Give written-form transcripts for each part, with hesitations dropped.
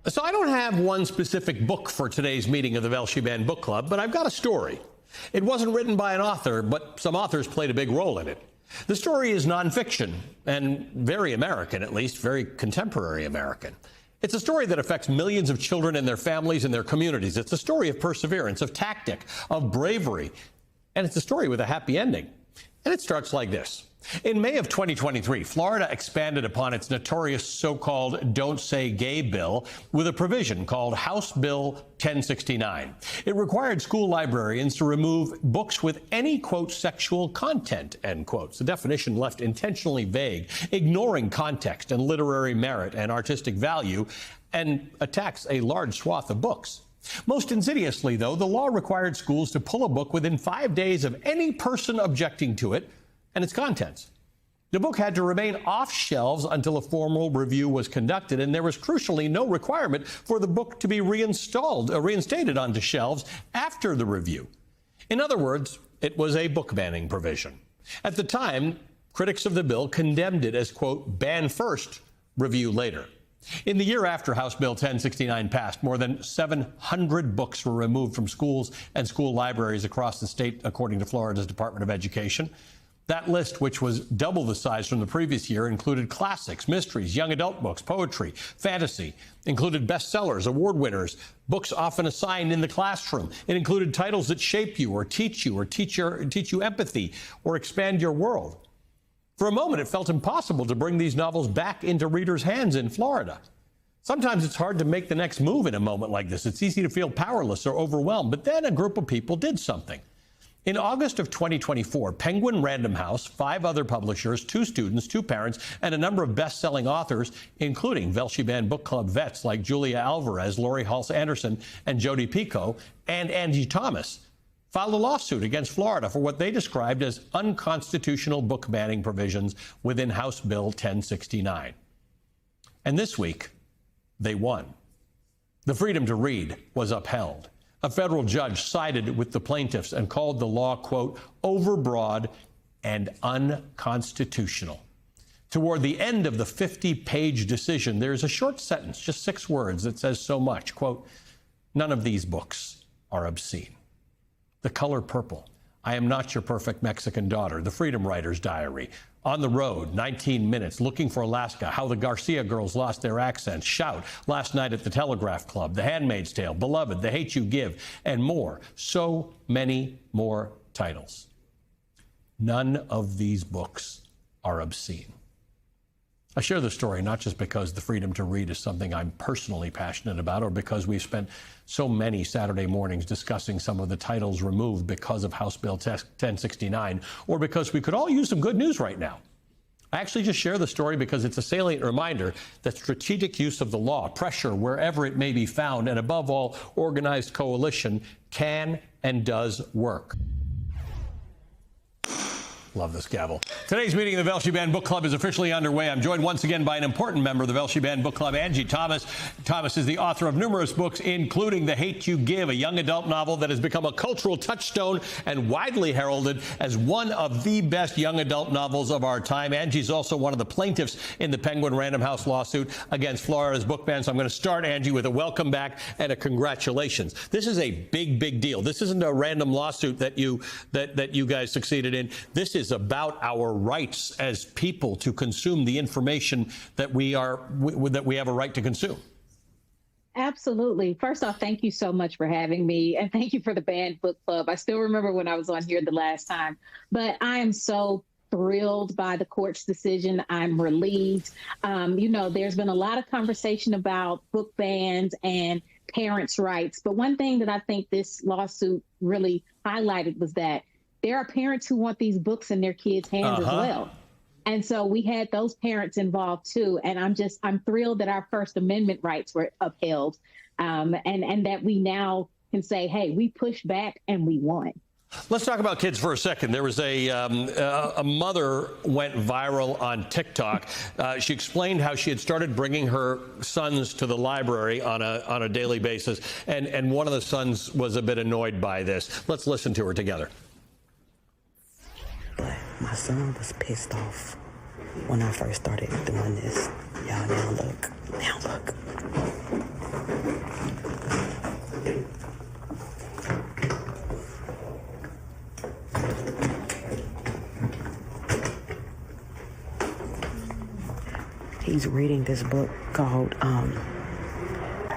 So I don't have one specific book for today's meeting of the Velshi Band Book Club, but I've got a story. It wasn't written by an author, but some authors played a big role in it. The story is nonfiction, and very American, at least, very contemporary American. It's a story that affects millions of children and their families and their communities. It's a story of perseverance, of tactic, of bravery, and it's a story with a happy ending. And it starts like this. In May of 2023, Florida expanded upon its notorious so-called Don't Say Gay bill with a provision called House Bill 1069. It required school librarians to remove books with any, quote, sexual content, end quotes. The definition left intentionally vague, ignoring context and literary merit and artistic value, and attacks a large swath of books. Most insidiously, though, the law required schools to pull a book within 5 days of any person objecting to it and its contents. The book had to remain off shelves until a formal review was conducted, and there was crucially no requirement for the book to be reinstated onto shelves after the review. In other words, it was a book banning provision. At the time, critics of the bill condemned it as, quote, ban first, review later. In the year after House Bill 1069 passed, more than 700 books were removed from schools and school libraries across the state, according to Florida's Department of Education. That list, which was double the size from the previous year, included classics, mysteries, young adult books, poetry, fantasy, included bestsellers, award winners, books often assigned in the classroom. It included titles that shape you or teach you empathy or expand your world. For a moment, it felt impossible to bring these novels back into readers' hands in Florida. Sometimes it's hard to make the next move in a moment like this. It's easy to feel powerless or overwhelmed, but then a group of people did something. In August of 2024, Penguin Random House, 5 other publishers, 2 students, 2 parents, and a number of best-selling authors, including Velshi Band Book Club vets like Julia Alvarez, Lori Halse Anderson, and Jodi Picoult, and Angie Thomas, filed a lawsuit against Florida for what they described as unconstitutional book banning provisions within House Bill 1069. And this week, they won. The freedom to read was upheld. A federal judge sided with the plaintiffs and called the law, quote, overbroad and unconstitutional. Toward the end of the 50-page decision, there's a short sentence, just 6 words, that says so much, quote, none of these books are obscene. The Color Purple, I Am Not Your Perfect Mexican Daughter, The Freedom Writer's Diary, On the Road, 19 Minutes, Looking for Alaska, How the Garcia Girls Lost Their Accents, Shout, Last Night at the Telegraph Club, The Handmaid's Tale, Beloved, The Hate You Give, and more. So many more titles. None of these books are obscene. I share the story not just because the freedom to read is something I'm personally passionate about, or because we've spent so many Saturday mornings discussing some of the titles removed because of House Bill 1069, or because we could all use some good news right now. I actually just share the story because it's a salient reminder that strategic use of the law, pressure wherever it may be found, and above all, organized coalition can and does work. Love this gavel. Today's meeting of the Velshi Band Book Club is officially underway. I'm joined once again by an important member of the Velshi Band Book Club, Angie Thomas. Thomas is the author of numerous books, including The Hate You Give, a young adult novel that has become a cultural touchstone and widely heralded as one of the best young adult novels of our time. Angie's also one of the plaintiffs in the Penguin Random House lawsuit against Florida's book ban. So I'm going to start, Angie, with a welcome back and a congratulations. This is a big, big deal. This isn't a random lawsuit that you guys succeeded in. This is about our rights as people to consume the information that we have a right to consume. Absolutely. First off, thank you so much for having me, and thank you for the Band Book Club. I still remember when I was on here the last time, but I am so thrilled by the court's decision. I'm relieved. There's been a lot of conversation about book bans and parents' rights, but one thing that I think this lawsuit really highlighted was that there are parents who want these books in their kids' hands as well. And so we had those parents involved too. And I'm thrilled that our First Amendment rights were upheld, and that we now can say, hey, we pushed back and we won. Let's talk about kids for a second. There was a mother went viral on TikTok. She explained how she had started bringing her sons to the library on a daily basis, and one of the sons was a bit annoyed by this. Let's listen to her together. But my son was pissed off when I first started doing this. Y'all, now look. He's reading this book called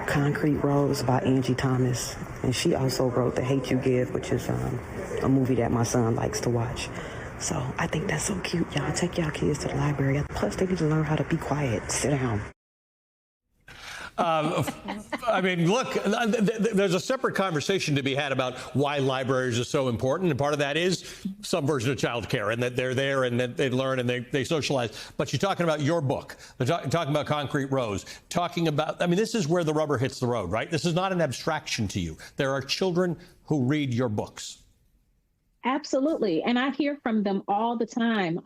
Concrete Rose by Angie Thomas. And she also wrote The Hate U Give, which is a movie that my son likes to watch. So I think that's so cute. Y'all take y'all kids to the library. Plus, they need to learn how to be quiet. Sit down. I mean, look, there's a separate conversation to be had about why libraries are so important. And part of that is some version of childcare and that they're there and that they learn and they socialize. But you're talking about your book, talking about Concrete Rose, talking about, I mean, this is where the rubber hits the road, right? This is not an abstraction to you. There are children who read your books. Absolutely. And I hear from them all the time.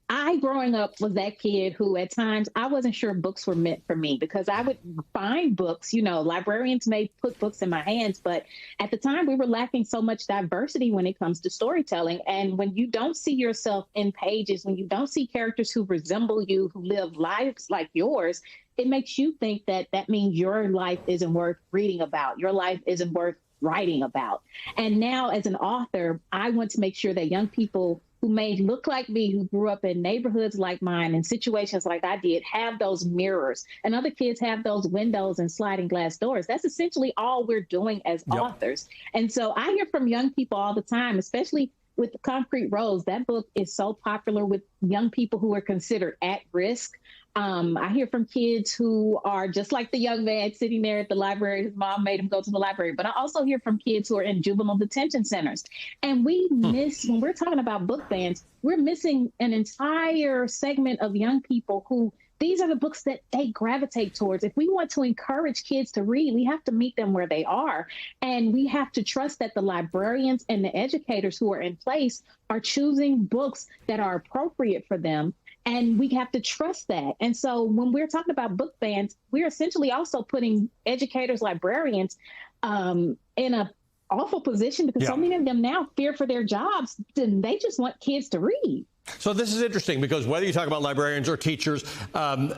I, growing up, was that kid who at times I wasn't sure books were meant for me because I would find books, you know, librarians may put books in my hands, but at the time we were lacking so much diversity when it comes to storytelling. And when you don't see yourself in pages, when you don't see characters who resemble you, who live lives like yours, it makes you think that that means your life isn't worth reading about. Your life isn't worth writing about. And now as an author, I want to make sure that young people who may look like me, who grew up in neighborhoods like mine, in situations like I did, have those mirrors, and other kids have those windows and sliding glass doors. That's essentially all we're doing as authors. And so I hear from young people all the time, especially with the Concrete Rose. That book is so popular with young people who are considered at risk. I hear from kids who are just like the young man sitting there at the library. His mom made him go to the library. But I also hear from kids who are in juvenile detention centers. And we miss, when we're talking about book bans, we're missing an entire segment of young people who these are the books that they gravitate towards. If we want to encourage kids to read, we have to meet them where they are. And we have to trust that the librarians and the educators who are in place are choosing books that are appropriate for them. And we have to trust that. And so when we're talking about book bans, we're essentially also putting educators, librarians in an awful position because so many of them now fear for their jobs and they just want kids to read. So this is interesting because whether you talk about librarians or teachers,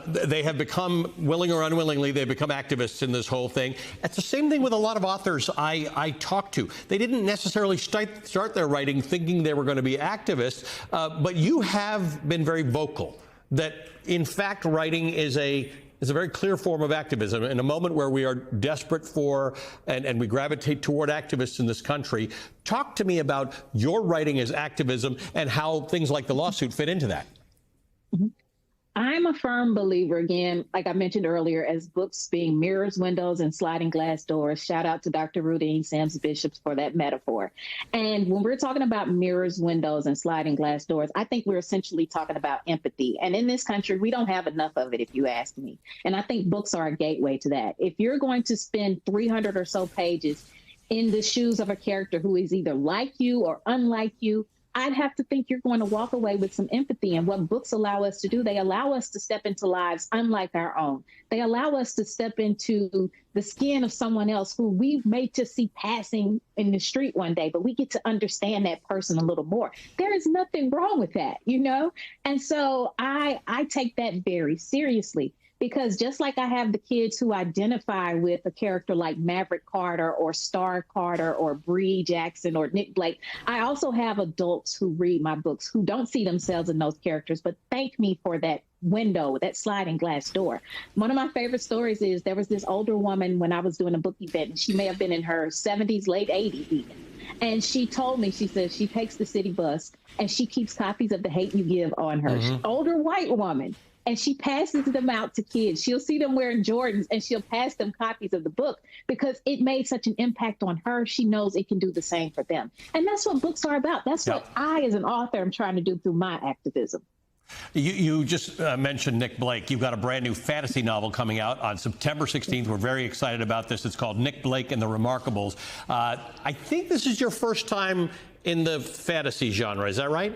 they have become, willing or unwillingly, they become activists in this whole thing. It's the same thing with a lot of authors I talk to. They didn't necessarily start their writing thinking they were going to be activists, but you have been very vocal that, in fact, writing is a very clear form of activism. In a moment where we are desperate for and we gravitate toward activists in this country, talk to me about your writing as activism and how things like the lawsuit fit into that. I'm a firm believer, again, like I mentioned earlier, as books being mirrors, windows, and sliding glass doors. Shout out to Dr. Rudine Sims Bishops for that metaphor. And when we're talking about mirrors, windows, and sliding glass doors, I think we're essentially talking about empathy. And in this country, we don't have enough of it, if you ask me. And I think books are a gateway to that. If you're going to spend 300 or so pages in the shoes of a character who is either like you or unlike you, I'd have to think you're going to walk away with some empathy. And what books allow us to do, they allow us to step into lives unlike our own. They allow us to step into the skin of someone else who we may just see passing in the street one day, but we get to understand that person a little more. There is nothing wrong with that, you know? And so I take that very seriously. Because just like I have the kids who identify with a character like Maverick Carter or Star Carter or Bree Jackson or Nick Blake, I also have adults who read my books who don't see themselves in those characters, but thank me for that window, that sliding glass door. One of my favorite stories is there was this older woman when I was doing a book event, and she may have been in her 70s, late 80s even. And she told me, she says she takes the city bus and she keeps copies of The Hate U Give on her. Older white woman. And she passes them out to kids. She'll see them wearing Jordans and she'll pass them copies of the book because it made such an impact on her. She knows it can do the same for them. And that's what books are about. That's what I, as an author, am trying to do through my activism. You just mentioned Nick Blake. You've got a brand new fantasy novel coming out on September 16th. We're very excited about this. It's called Nick Blake and the Remarkables. I think this is your first time in the fantasy genre. Is that right?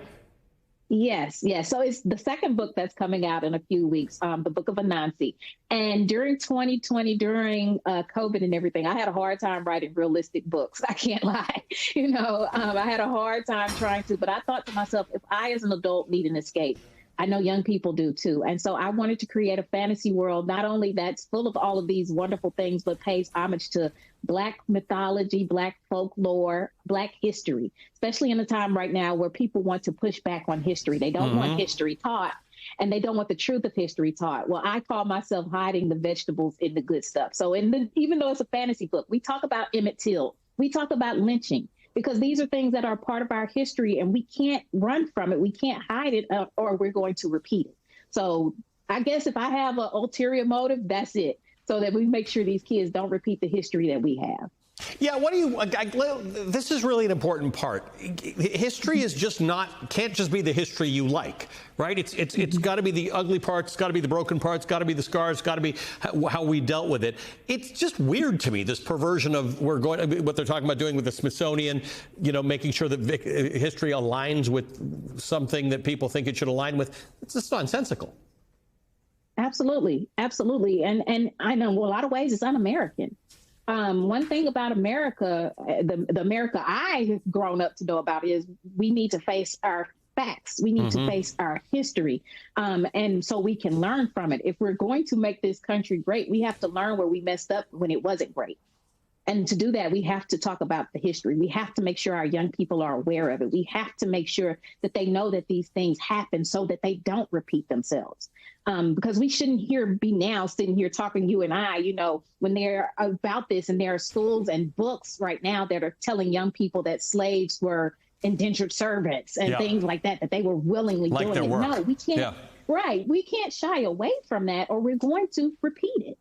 Yes. So it's the second book that's coming out in a few weeks, the Book of Anansi. And during 2020, during COVID and everything, I had a hard time writing realistic books. I can't lie. I had a hard time trying to, but I thought to myself, if I as an adult need an escape, I know young people do too. And so I wanted to create a fantasy world, not only that's full of all of these wonderful things, but pays homage to Black mythology, Black folklore, Black history, especially in a time right now where people want to push back on history. They don't want history taught, and they don't want the truth of history taught. Well, I call myself hiding the vegetables in the good stuff. So even though it's a fantasy book, we talk about Emmett Till, we talk about lynching, because these are things that are part of our history and we can't run from it. We can't hide it or we're going to repeat it. So I guess if I have an ulterior motive, that's it. So that we make sure these kids don't repeat the history that we have. Yeah, this is really an important part. History is can't just be the history you like, right? It's got to be the ugly parts, got to be the broken parts, got to be the scars, got to be how we dealt with it. It's just weird to me, this perversion of what they're talking about doing with the Smithsonian, making sure that history aligns with something that people think it should align with. It's just nonsensical. Absolutely. Absolutely. And I know in a lot of ways it's un-American. One thing about America, the America I've grown up to know about is we need to face our facts. We need to face our history. And so we can learn from it. If we're going to make this country great, we have to learn where we messed up when it wasn't great. And to do that, we have to talk about the history. We have to make sure our young people are aware of it. We have to make sure that they know that these things happen so that they don't repeat themselves. Because we shouldn't be now sitting here talking, you and I, when they're about this, and there are schools and books right now that are telling young people that slaves were indentured servants and things like that they were willingly doing it. No, we can't. Yeah. Right. We can't shy away from that or we're going to repeat it.